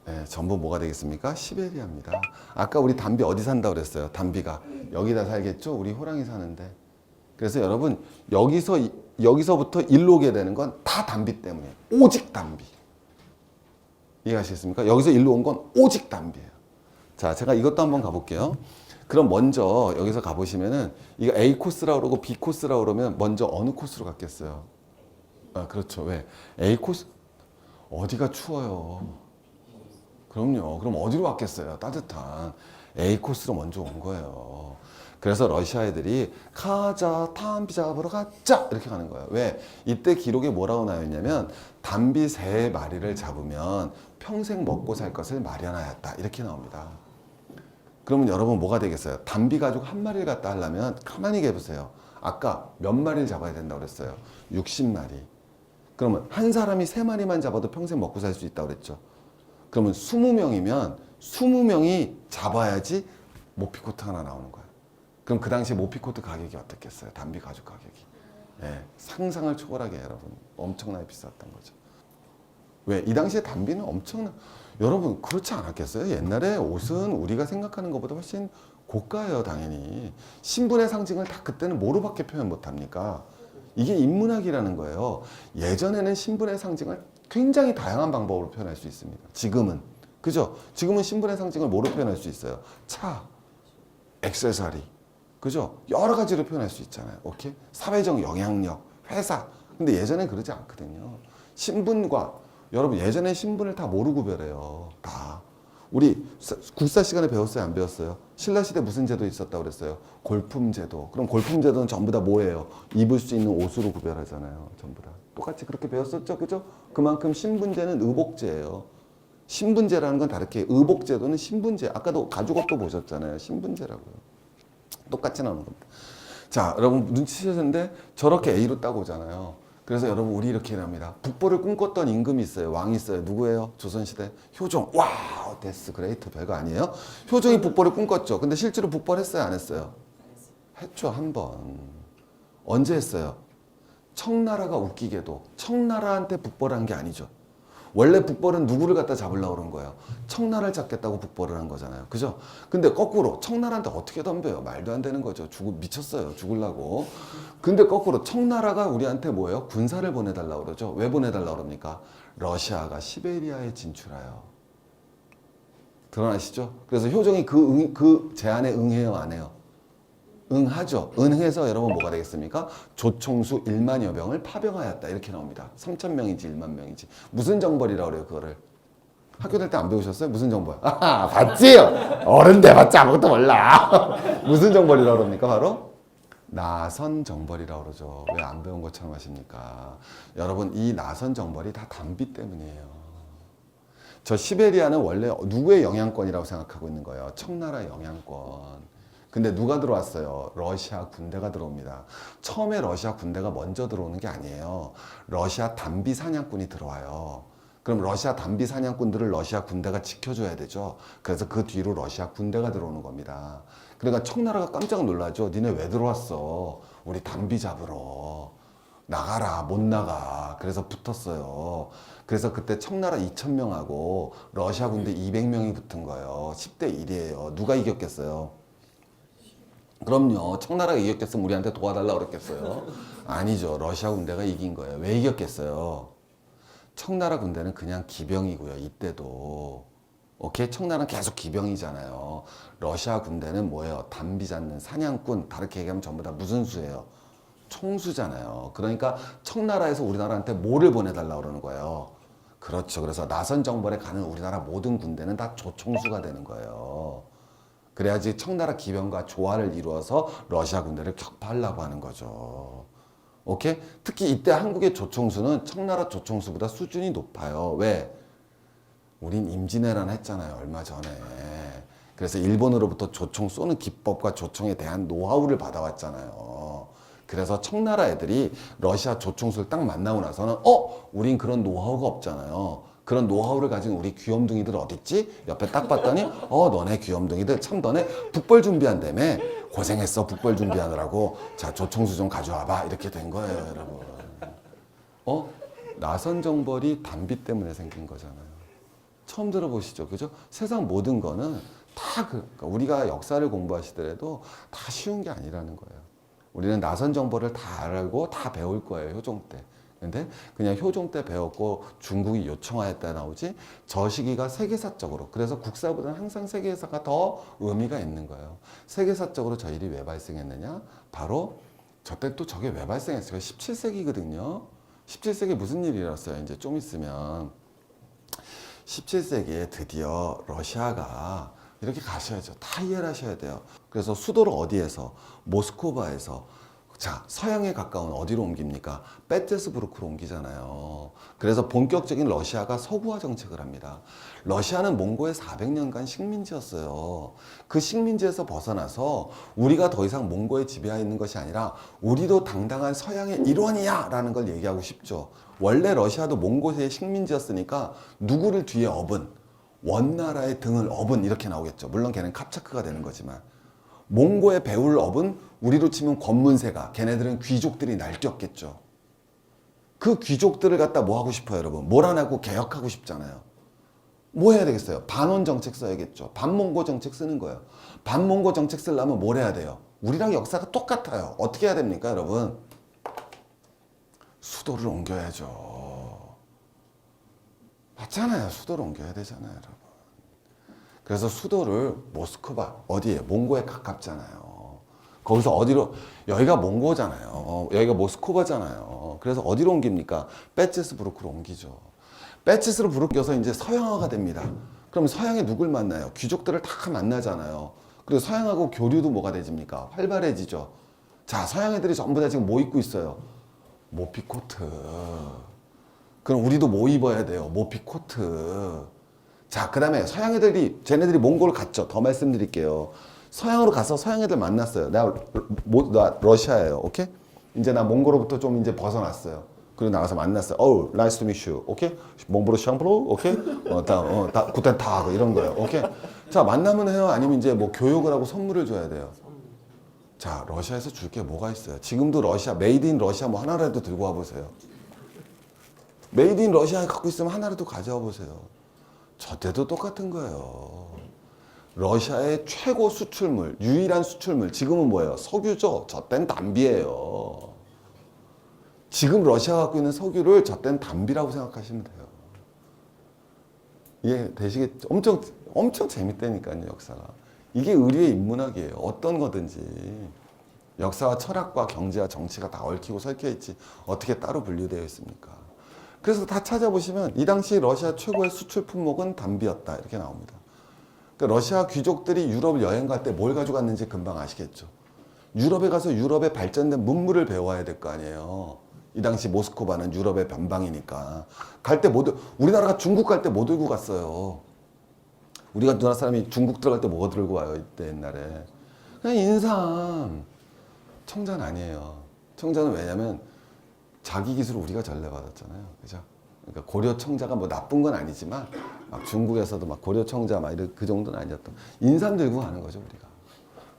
네, 전부 뭐가 되겠습니까? 시베리아입니다. 아까 우리 담비 어디 산다고 그랬어요? 담비가 여기다 살겠죠? 우리 호랑이 사는데. 그래서 여러분 여기서부터 일로 오게 되는 건 다 담비 때문이에요. 오직 담비. 이해하시겠습니까? 여기서 일로 온 건 오직 담비예요. 자, 제가 이것도 한번 가볼게요. 그럼 먼저 여기서 가보시면은 이거 A 코스라고 그러고 B 코스라고 그러면 먼저 어느 코스로 갔겠어요? 아, 그렇죠. 왜? A 코스 어디가 추워요? 그럼요. 그럼 어디로 왔겠어요? 따뜻한 A 코스로 먼저 온 거예요. 그래서 러시아 애들이 가자, 담비 잡으러 가자 이렇게 가는 거예요. 왜? 이때 기록에 뭐라고 나와있냐면 담비 3마리를 잡으면 평생 먹고 살 것을 마련하였다 이렇게 나옵니다. 그러면 여러분 뭐가 되겠어요? 담비 가죽 1마리를 갖다 하려면 가만히 계세요. 아까 몇 마리를 잡아야 된다고 그랬어요? 60마리. 그러면 한 사람이 3마리만 잡아도 평생 먹고 살 수 있다고 그랬죠? 그러면 20명이면 20명이 잡아야지 모피코트 하나 나오는 거예요. 그럼 그 당시 모피코트 가격이 어떻겠어요? 담비 가죽 가격이. 네, 상상을 초월하게 여러분 엄청나게 비쌌던 거죠. 왜? 이 당시에 담비는 여러분 그렇지 않았겠어요? 옛날에 옷은 우리가 생각하는 것보다 훨씬 고가예요. 당연히. 신분의 상징을 다 그때는 뭐로밖에 표현 못합니까? 이게 인문학이라는 거예요. 예전에는 신분의 상징을 굉장히 다양한 방법으로 표현할 수 있습니다. 지금은. 그죠? 지금은 신분의 상징을 뭐로 표현할 수 있어요? 차, 액세서리. 그죠? 여러 가지로 표현할 수 있잖아요. 오케이? 사회적 영향력, 회사. 근데 예전엔 그러지 않거든요. 신분과, 여러분 예전에 신분을 다 뭐로 구별해요? 다. 우리 국사 시간에 배웠어요? 안 배웠어요? 신라시대 무슨 제도 있었다고 그랬어요? 골품제도. 그럼 골품제도는 전부 다 뭐예요? 입을 수 있는 옷으로 구별하잖아요. 전부 다. 똑같이 그렇게 배웠었죠? 그죠? 그만큼 신분제는 의복제예요. 신분제라는 건 다르게 의복제도는 신분제. 아까도 가죽옷도 보셨잖아요. 신분제라고요. 똑같이 나오는 겁니다. 자, 여러분 눈치채셨는데 저렇게 A로 따고 오잖아요. 그래서 여러분 우리 이렇게 합니다. 북벌을 꿈꿨던 임금이 있어요. 왕이 있어요. 누구예요? 조선시대 효종. 와우, 데스 그레이트 별거 아니에요? 효종이 북벌을 꿈꿨죠. 근데 실제로 북벌 했어요? 안 했어요? 했죠. 한 번. 언제 했어요? 청나라가 웃기게도 청나라한테 북벌한 게 아니죠. 원래 북벌은 누구를 갖다 잡으려고 그런 거예요? 청나라를 잡겠다고 북벌을 한 거잖아요. 그죠? 근데 거꾸로 청나라한테 어떻게 덤벼요? 말도 안 되는 거죠. 미쳤어요. 죽으려고. 근데 거꾸로 청나라가 우리한테 뭐예요? 군사를 보내달라고 그러죠. 왜 보내달라고 그럽니까? 러시아가 시베리아에 진출해요. 드러나시죠? 그래서 효종이 그 제안에 응해요? 안 해요? 응하죠. 응해서 여러분 뭐가 되겠습니까? 조총수 1만여 명을 파병하였다. 이렇게 나옵니다. 3,000명인지 1만 명인지. 무슨 정벌이라고 그래요, 그거를? 학교 다닐 때 안 배우셨어요? 무슨 정벌? 아, 봤지? 어른 돼봤자 아무것도 몰라. 무슨 정벌이라고 그럽니까, 바로? 나선 정벌이라고 그러죠. 왜 안 배운 것처럼 하십니까? 여러분, 이 나선 정벌이 다 담비 때문이에요. 저 시베리아는 원래 누구의 영향권이라고 생각하고 있는 거예요? 청나라 영향권. 근데 누가 들어왔어요? 러시아 군대가 들어옵니다. 처음에 러시아 군대가 먼저 들어오는 게 아니에요. 러시아 담비 사냥꾼이 들어와요. 그럼 러시아 담비 사냥꾼들을 러시아 군대가 지켜줘야 되죠. 그래서 그 뒤로 러시아 군대가 들어오는 겁니다. 그러니까 청나라가 깜짝 놀라죠. 니네 왜 들어왔어? 우리 담비 잡으러. 나가라, 못 나가. 그래서 붙었어요. 그래서 그때 청나라 2,000명하고 러시아 군대 200명이 붙은 거예요. 10대 1이에요. 누가 이겼겠어요? 그럼요. 청나라가 이겼겠으면 우리한테 도와달라고 그랬겠어요? 아니죠. 러시아 군대가 이긴 거예요. 왜 이겼겠어요? 청나라 군대는 그냥 기병이고요. 이때도. 오케이? 청나라는 계속 기병이잖아요. 러시아 군대는 뭐예요? 담비 잡는 사냥꾼. 다르게 얘기하면 전부 다 무슨 수예요? 총수잖아요. 그러니까 청나라에서 우리나라한테 뭐를 보내달라고 그러는 거예요? 그렇죠. 그래서 나선 정벌에 가는 우리나라 모든 군대는 다 조총수가 되는 거예요. 그래야지 청나라 기병과 조화를 이루어서 러시아 군대를 격파하려고 하는 거죠. 오케이? 특히 이때 한국의 조총수는 청나라 조총수보다 수준이 높아요. 왜? 우린 임진왜란 했잖아요, 얼마 전에. 그래서 일본으로부터 조총 쏘는 기법과 조총에 대한 노하우를 받아왔잖아요. 그래서 청나라 애들이 러시아 조총수를 딱 만나고 나서는 우린 그런 노하우가 없잖아요. 그런 노하우를 가진 우리 귀염둥이들 어딨지? 옆에 딱 봤더니 너네 귀염둥이들 참 너네 북벌 준비한다며. 고생했어, 북벌 준비하느라고. 자, 조총수 좀 가져와봐. 이렇게 된 거예요, 여러분. 나선정벌이 단비 때문에 생긴 거잖아요. 처음 들어보시죠, 그죠? 세상 모든 거는 다 그러니까 우리가 역사를 공부하시더라도 다 쉬운 게 아니라는 거예요. 우리는 나선정벌을 다 알고 다 배울 거예요, 효종 때. 근데 그냥 효종 때 배웠고 중국이 요청하였다 나오지, 저 시기가 세계사적으로, 그래서 국사보다는 항상 세계사가 더 의미가 있는 거예요. 세계사적으로 저 일이 왜 발생했느냐? 바로 저때 또 저게 왜 발생했어요? 17세기거든요. 17세기 무슨 일이 일어났어요? 이제 좀 있으면 17세기에 드디어 러시아가 이렇게 가셔야죠. 다 이해를 하셔야 돼요. 그래서 수도를 어디에서? 모스크바에서. 자, 서양에 가까운 어디로 옮깁니까? 페테스부르크로 옮기잖아요. 그래서 본격적인 러시아가 서구화 정책을 합니다. 러시아는 몽고의 400년간 식민지였어요. 그 식민지에서 벗어나서 우리가 더 이상 몽고의 지배하에 있는 것이 아니라 우리도 당당한 서양의 일원이야 라는 걸 얘기하고 싶죠. 원래 러시아도 몽고의 식민지였으니까 누구를 뒤에 업은, 원나라의 등을 업은, 이렇게 나오겠죠. 물론 걔는 캅차크가 되는 거지만. 몽고의 배후를 업은, 우리로 치면 권문세가, 걔네들은 귀족들이 날뛰었겠죠. 그 귀족들을 갖다 뭐 하고 싶어요, 여러분? 몰아내고 개혁하고 싶잖아요. 뭐 해야 되겠어요? 반원 정책 써야겠죠. 반몽고 정책 쓰는 거예요. 반몽고 정책 쓰려면 뭘 해야 돼요? 우리랑 역사가 똑같아요. 어떻게 해야 됩니까, 여러분? 수도를 옮겨야죠. 맞잖아요. 수도를 옮겨야 되잖아요, 여러분. 그래서 수도를 모스크바, 어디에? 몽고에 가깝잖아요. 거기서 어디로? 여기가 몽고잖아요. 여기가 모스크바잖아요. 그래서 어디로 옮깁니까? 페테스부르크로 옮기죠. 페테스부르크로 옮겨서 이제 서양화가 됩니다. 그럼 서양에 누굴 만나요? 귀족들을 다 만나잖아요. 그리고 서양하고 교류도 뭐가 되집니까? 활발해지죠. 자, 서양 애들이 전부 다 지금 뭐 입고 있어요? 모피코트. 그럼 우리도 뭐 입어야 돼요? 모피코트. 자, 그 다음에 서양 애들이, 쟤네들이 몽골을 갔죠. 더 말씀드릴게요. 서양으로 가서 서양 애들 만났어요. 나 러시아예요. 오케이? 이제 나 몽골로부터 좀 이제 벗어났어요. 그리고 나가서 만났어요. nice to meet you. 오케이? 몽보로 샹프로? 오케이? 구텐 타그 이런 거예요. 오케이? 자, 만나면 해요? 아니면 이제 뭐 교육을 하고 선물을 줘야 돼요? 자, 러시아에서 줄 게 뭐가 있어요? 지금도 러시아, 메이드 인 러시아 뭐 하나라도 들고 와 보세요. 메이드 인 러시아 갖고 있으면 하나라도 가져와 보세요. 저 때도 똑같은 거예요. 러시아의 최고 수출물, 유일한 수출물, 지금은 뭐예요? 석유죠. 저 땐 담비예요. 지금 러시아가 갖고 있는 석유를 저 땐 담비라고 생각하시면 돼요. 이게 되시겠죠? 엄청 재밌다니까요, 역사가. 이게 의리의 인문학이에요. 어떤 거든지. 역사와 철학과 경제와 정치가 다 얽히고 설켜 있지 어떻게 따로 분류되어 있습니까? 그래서 다 찾아보시면 이 당시 러시아 최고의 수출 품목은 담비였다 이렇게 나옵니다. 그러니까 러시아 귀족들이 유럽 여행 갈 때 뭘 가져갔는지 금방 아시겠죠. 유럽에 가서 유럽의 발전된 문물을 배워야 될 거 아니에요. 이 당시 모스크바는 유럽의 변방이니까. 갈 때 우리나라가 중국 갈 때 뭐 들고 갔어요? 우리가 누나 사람이 중국 들어갈 때 뭐 들고 와요? 이때 옛날에. 그냥 인삼. 청자는 아니에요. 청자는 왜냐면 자기 기술을 우리가 전래받았잖아요. 그죠? 그러니까 고려 청자가 뭐 나쁜 건 아니지만 막 중국에서도 막 고려 청자 막 이런 그 정도는 아니었던. 인삼 들고 가는 거죠, 우리가.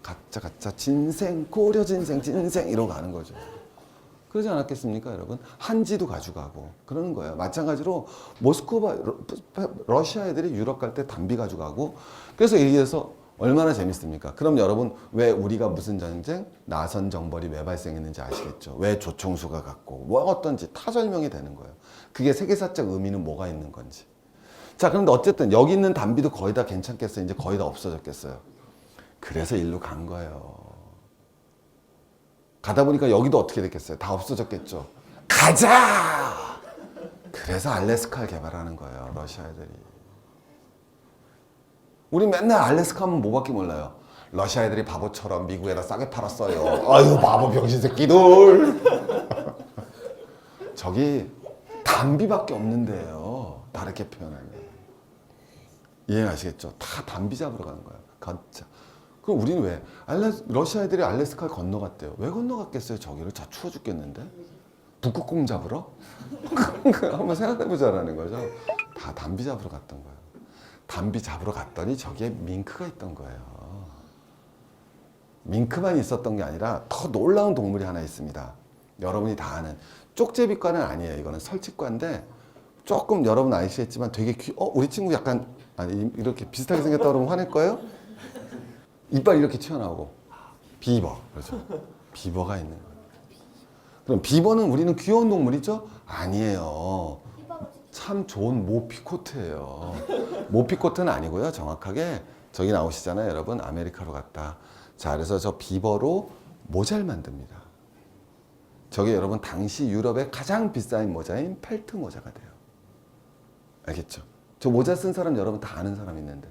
가짜 진생, 고려 진생 이러고 가는 거죠. 그러지 않았겠습니까, 여러분? 한지도 가져가고 그러는 거예요. 마찬가지로 모스크바, 러시아 애들이 유럽 갈 때 담비 가져가고. 그래서 얘기해서 얼마나 재밌습니까? 그럼 여러분 왜 우리가 무슨 전쟁, 나선 정벌이 왜 발생했는지 아시겠죠? 왜 조총수가 갔고 뭐 어떤지 다 설명이 되는 거예요. 그게 세계사적 의미는 뭐가 있는 건지. 자, 그런데 어쨌든 여기 있는 담비도 거의 다 괜찮겠어요? 이제 거의 다 없어졌겠어요? 그래서 일로 간 거예요. 가다 보니까 여기도 어떻게 됐겠어요? 다 없어졌겠죠? 가자! 그래서 알래스카를 개발하는 거예요, 러시아 애들이. 우리 맨날 알래스카 하면 뭐밖에 몰라요? 러시아 애들이 바보처럼 미국에다 싸게 팔았어요. 아유, 바보 병신 새끼들. 저기 담비밖에 없는데요. 다르게 표현하면. 이해하시겠죠? 다 담비 잡으러 가는 거예요. 가짜. 그럼 우리는 왜? 러시아 애들이 알래스카를 건너갔대요. 왜 건너갔겠어요? 저기를 다 추워 죽겠는데? 북극곰 잡으러? 한번 생각해보자라는 거죠. 다 담비 잡으러 갔던 거예요. 담비 잡으러 갔더니 저기에 밍크가 있던 거예요. 밍크만 있었던 게 아니라 더 놀라운 동물이 하나 있습니다. 여러분이 다 아는 쪽제비과는 아니에요. 이거는 설치과인데 조금 여러분 아시겠지만 되게 우리 친구 약간 이렇게 비슷하게 생겼다 그러면 화낼 거예요? 이빨 이렇게 튀어나오고 비버. 그렇죠. 비버가 있는 거예요. 그럼 비버는 우리는 귀여운 동물이죠? 아니에요. 참 좋은 모피코트예요. 모피코트는 아니고요. 정확하게 저기 나오시잖아요. 여러분 아메리카로 갔다. 자, 그래서 저 비버로 모자를 만듭니다. 저게 여러분 당시 유럽의 가장 비싼 모자인 펠트 모자가 돼요. 알겠죠? 저 모자 쓴 사람 여러분 다 아는 사람 있는데.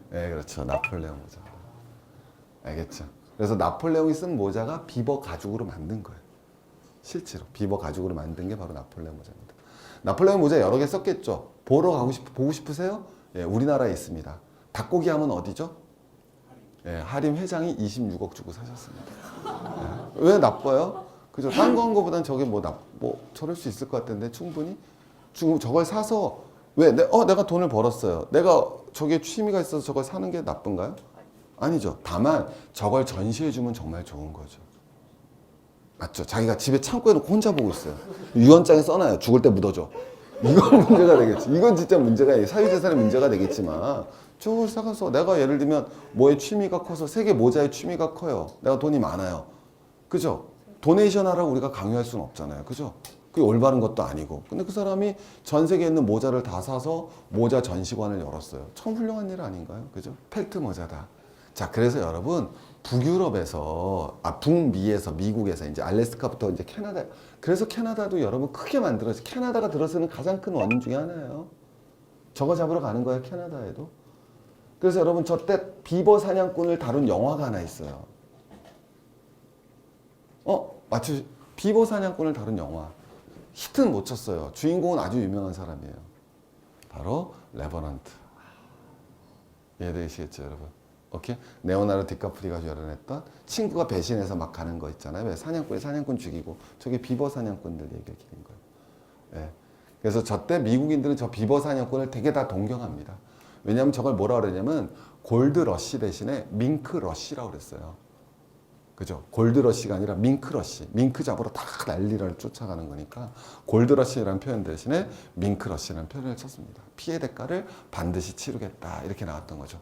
네, 그렇죠. 나폴레옹 모자. 알겠죠? 그래서 나폴레옹이 쓴 모자가 비버 가죽으로 만든 거예요. 실제로 비버 가죽으로 만든 게 바로 나폴레옹 모자입니다. 나폴레옹 모자 여러 개 썼겠죠? 보고 싶으세요? 예, 우리나라에 있습니다. 닭고기 하면 어디죠? 예, 하림 회장이 26억 주고 사셨습니다. 예, 왜 나빠요? 그죠? 딴 거 한 거보단 저게 뭐 저럴 수 있을 것 같은데 충분히 저걸 사서 왜 내가 돈을 벌었어요. 내가 저게 취미가 있어서 저걸 사는 게 나쁜가요? 아니죠. 다만 저걸 전시해 주면 정말 좋은 거죠. 맞죠? 자기가 집에 창고에 놓고 혼자 보고 있어요. 유언장에 써놔요. 죽을 때 묻어줘. 이건 문제가 되겠지. 이건 진짜 문제가 사유재산의 문제가 되겠지만 저걸 사가서 내가 예를 들면 뭐에 취미가 커서 세계 모자에 취미가 커요. 내가 돈이 많아요. 그죠? 도네이션 하라고 우리가 강요할 수는 없잖아요. 그죠? 그게 올바른 것도 아니고. 근데 그 사람이 전 세계에 있는 모자를 다 사서 모자 전시관을 열었어요. 참 훌륭한 일 아닌가요? 그죠? 펠트 모자다. 자, 그래서 여러분 북유럽에서 북미에서 미국에서 이제 알래스카부터 이제 캐나다. 그래서 캐나다도 여러분 크게 만들어서 캐나다가 들어서는 가장 큰 원인 중에 하나예요. 저거 잡으러 가는 거예요, 캐나다에도. 그래서 여러분 저 때 비버 사냥꾼을 다룬 영화가 하나 있어요. 비버 사냥꾼을 다룬 영화. 히트는 못 쳤어요. 주인공은 아주 유명한 사람이에요. 바로 레버넌트. 이해되시겠죠, 여러분? 오케이? 레오나르도 디카프리가 주연했던 친구가 배신해서 막 가는 거 있잖아요. 왜 사냥꾼 죽이고 저게 비버 사냥꾼들 얘기를 기린 거예요. 예. 그래서 저 때 미국인들은 저 비버 사냥꾼을 되게 다 동경합니다. 왜냐하면 저걸 뭐라 그러냐면 골드 러시 대신에 밍크 러시라고 그랬어요. 그죠? 골드 러시가 아니라 밍크 러시. 밍크 잡으러 다 난리를 쫓아가는 거니까 골드 러시라는 표현 대신에 밍크 러시라는 표현을 썼습니다. 피해 대가를 반드시 치르겠다. 이렇게 나왔던 거죠.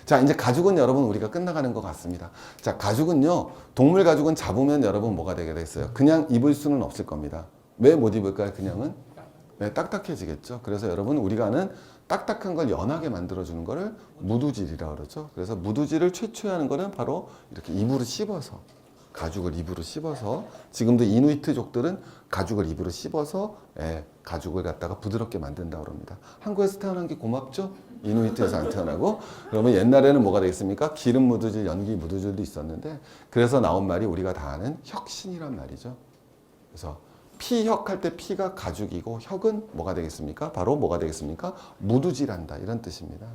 자, 이제 가죽은 여러분 우리가 끝나가는 것 같습니다. 자, 가죽은요. 동물 가죽은 잡으면 여러분 뭐가 되게 됐어요? 그냥 입을 수는 없을 겁니다. 왜 못 입을까요? 그냥은? 네, 딱딱해지겠죠. 그래서 여러분 우리가 아는 딱딱한 걸 연하게 만들어주는 거를 무두질이라고 그러죠. 그래서 무두질을 최초에 하는 거는 바로 이렇게 입으로 씹어서 가죽을 입으로 씹어서 지금도 이누이트족들은 가죽을 입으로 씹어서 가죽을 갖다가 부드럽게 만든다고 합니다. 한국에서 태어난 게 고맙죠? 이누이트에서 안 태어나고. 그러면 옛날에는 뭐가 되겠습니까? 기름 무두질, 연기 무두질도 있었는데 그래서 나온 말이 우리가 다 아는 혁신이란 말이죠. 그래서 피혁 할 때 피가 가죽이고 혁은 뭐가 되겠습니까? 바로 뭐가 되겠습니까? 무두질한다 이런 뜻입니다.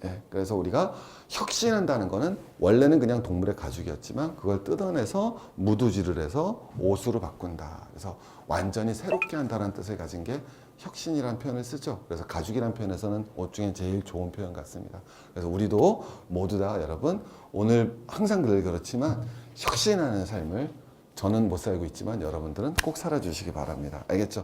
예, 그래서 우리가 혁신한다는 거는 원래는 그냥 동물의 가죽이었지만 그걸 뜯어내서 무두질을 해서 옷으로 바꾼다. 그래서 완전히 새롭게 한다는 뜻을 가진 게 혁신이라는 표현을 쓰죠. 그래서 가죽이라는 표현에서는 옷 중에 제일 좋은 표현 같습니다. 그래서 우리도 모두 다 여러분 오늘 항상 그렇지만 혁신하는 삶을 저는 못 살고 있지만 여러분들은 꼭 살아주시기 바랍니다. 알겠죠?